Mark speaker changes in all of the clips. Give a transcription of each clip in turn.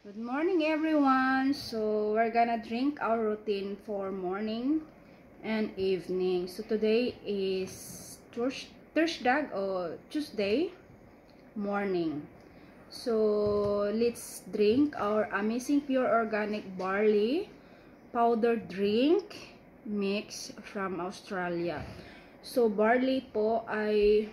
Speaker 1: Good morning everyone. So we're gonna drink our routine for morning and evening. So today is Thursday or Tuesday morning. So let's drink our amazing pure organic barley powder drink mix from Australia. So barley po ay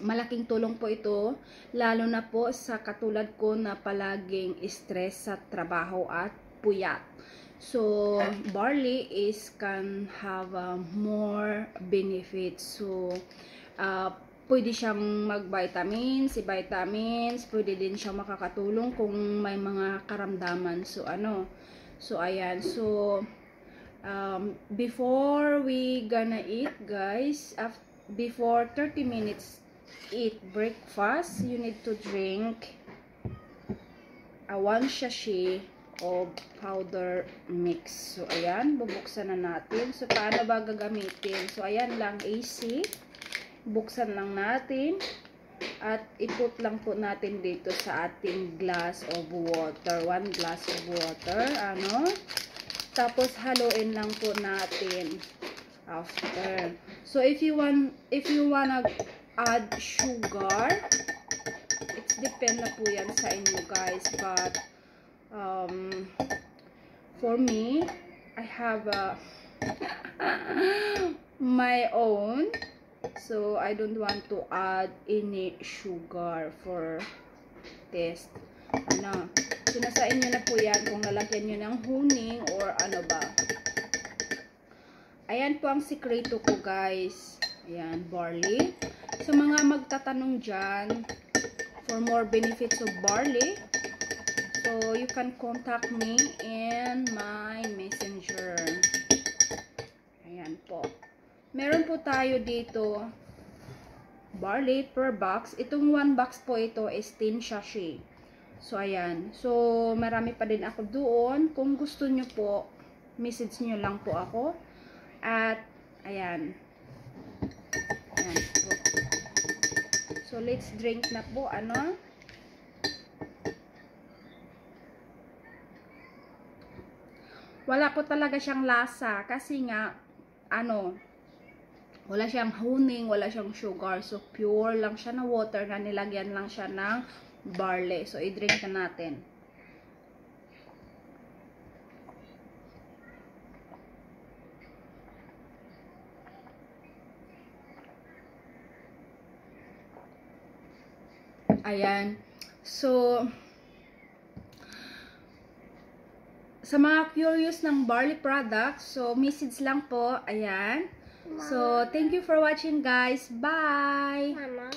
Speaker 1: malaking tulong po ito, lalo na po sa katulad ko na palaging stress sa trabaho at puyat. So, barley can have more benefits. So, pwede siyang mag-vitamins, pwede din siyang makakatulong kung may mga karamdaman. So, ayan. So, before we gonna eat, guys, before 30 minutes eat breakfast, you need to drink 1 sachet of powder mix. So, ayan, bubuksan na natin. So, paano ba gagamitin? So, ayan lang, AC. Buksan lang natin. At iput lang po natin dito sa ating glass of water. 1 glass of water. Tapos, haluin lang po natin after. So, if you wanna add sugar, it's depend na po yan sa inyo guys, but for me, I have my own, so I don't want to add any sugar for taste. So nasa inyo na po yan kung lalagyan nyo ng honey or ano ba. Ayan po ang sikreto ko guys. Ayan, barley. So, mga magtatanong dyan for more benefits of barley, so you can contact me in my messenger. Ayan po. Meron po tayo dito barley per box. Itong 1 box po ito is 10 sachet. So, ayan. So, marami pa din ako doon. Kung gusto nyo po, message nyo lang po ako. At, ayan. Ayan po. So, let's drink na po, Wala po talaga siyang lasa. Kasi nga, wala siyang honey, wala siyang sugar. So, pure lang siya na water na nilagyan lang siya ng barley. So, i-drink na natin. Ayan. So, sa mga curious ng barley products, so, message lang po. Ayan. Mama. So, thank you for watching, guys. Bye!
Speaker 2: Mama.